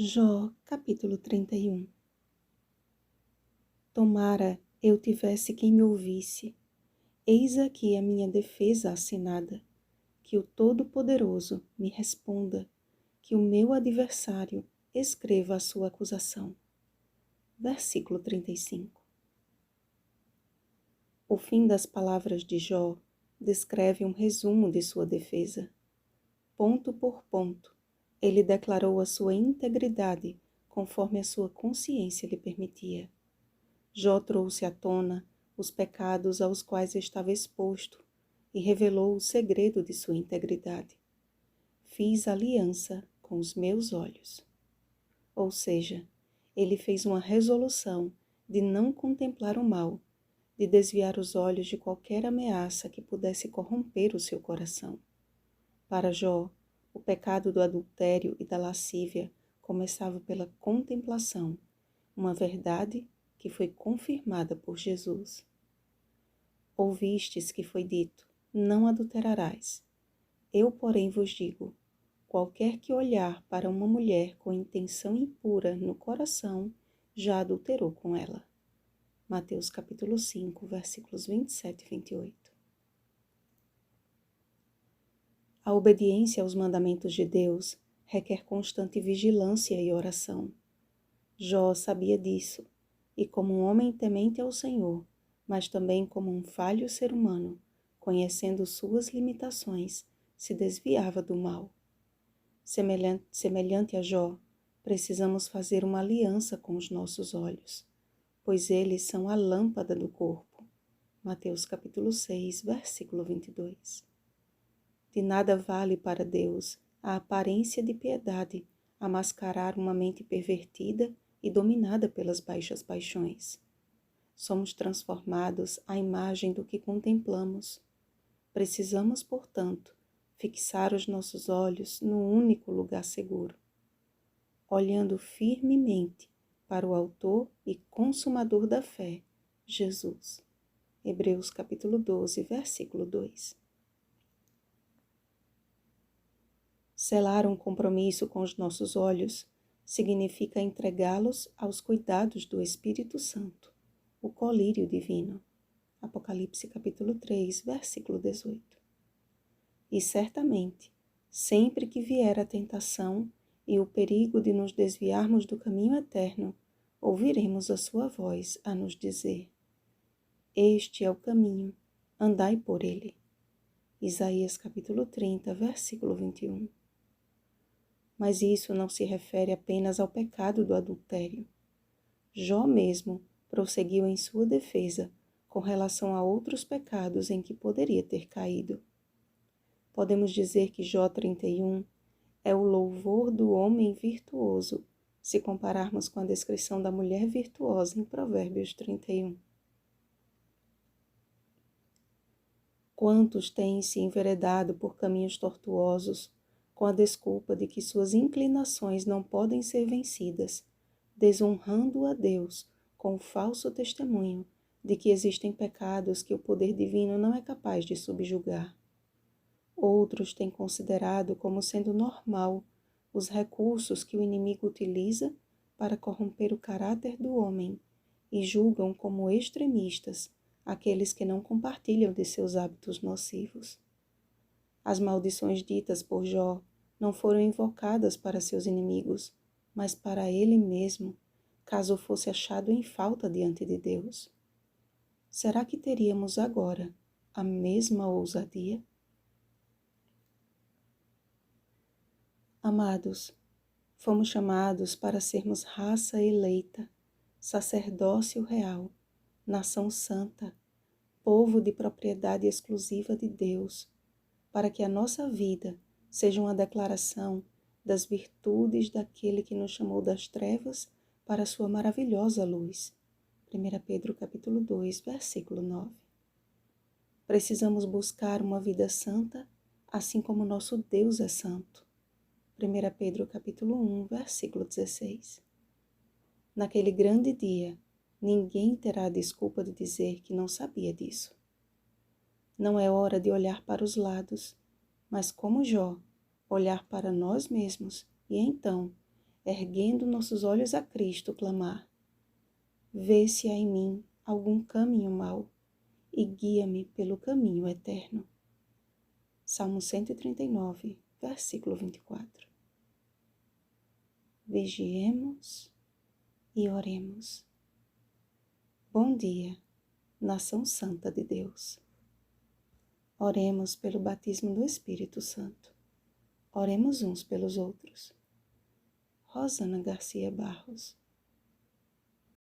Jó, capítulo 31. Tomara eu tivesse quem me ouvisse. Eis aqui a minha defesa assinada. Que o Todo-Poderoso me responda, que o meu adversário escreva a sua acusação. Versículo 35. O fim das palavras de Jó descreve um resumo de sua defesa. Ponto por ponto, ele declarou a sua integridade conforme a sua consciência lhe permitia. Jó trouxe à tona os pecados aos quais estava exposto e revelou o segredo de sua integridade. Fiz aliança com os meus olhos. Ou seja, ele fez uma resolução de não contemplar o mal, de desviar os olhos de qualquer ameaça que pudesse corromper o seu coração. Para Jó, o pecado do adultério e da lascívia começava pela contemplação, uma verdade que foi confirmada por Jesus. Ouvistes que foi dito, não adulterarás. Eu, porém, vos digo, qualquer que olhar para uma mulher com intenção impura no coração, já adulterou com ela. Mateus capítulo 5, versículos 27 e 28. A obediência aos mandamentos de Deus requer constante vigilância e oração. Jó sabia disso, e como um homem temente ao Senhor, mas também como um falho ser humano, conhecendo suas limitações, se desviava do mal. Semelhante a Jó, precisamos fazer uma aliança com os nossos olhos, pois eles são a lâmpada do corpo. Mateus capítulo 6, versículo 22. De nada vale para Deus a aparência de piedade a mascarar uma mente pervertida e dominada pelas baixas paixões. Somos transformados à imagem do que contemplamos. Precisamos, portanto, fixar os nossos olhos no único lugar seguro, olhando firmemente para o autor e consumador da fé, Jesus. Hebreus capítulo 12, versículo 2. Selar um compromisso com os nossos olhos significa entregá-los aos cuidados do Espírito Santo, o colírio divino. Apocalipse capítulo 3, versículo 18. E certamente, sempre que vier a tentação e o perigo de nos desviarmos do caminho eterno, ouviremos a sua voz a nos dizer: Este é o caminho, andai por ele. Isaías capítulo 30, versículo 21. Mas isso não se refere apenas ao pecado do adultério. Jó mesmo prosseguiu em sua defesa com relação a outros pecados em que poderia ter caído. Podemos dizer que Jó 31 é o louvor do homem virtuoso, se compararmos com a descrição da mulher virtuosa em Provérbios 31. Quantos têm se enveredado por caminhos tortuosos, com a desculpa de que suas inclinações não podem ser vencidas, desonrando a Deus com o falso testemunho de que existem pecados que o poder divino não é capaz de subjugar. Outros têm considerado como sendo normal os recursos que o inimigo utiliza para corromper o caráter do homem e julgam como extremistas aqueles que não compartilham de seus hábitos nocivos. As maldições ditas por Jó não foram invocadas para seus inimigos, mas para ele mesmo, caso fosse achado em falta diante de Deus. Será que teríamos agora a mesma ousadia? Amados, fomos chamados para sermos raça eleita, sacerdócio real, nação santa, povo de propriedade exclusiva de Deus, para que a nossa vida seja uma declaração das virtudes daquele que nos chamou das trevas para a sua maravilhosa luz. 1 Pedro capítulo 2, versículo 9. Precisamos buscar uma vida santa, assim como nosso Deus é santo. 1 Pedro capítulo 1, versículo 16. Naquele grande dia, ninguém terá a desculpa de dizer que não sabia disso. Não é hora de olhar para os lados, mas como Jó, olhar para nós mesmos e então erguendo nossos olhos a Cristo, clamar: vê se há em mim algum caminho mau e guia-me pelo caminho eterno. Salmo 139, versículo 24. Vigiemos e oremos. Bom dia, nação santa de Deus. Oremos pelo batismo do Espírito Santo. Oremos uns pelos outros. Rosana Garcia Barros.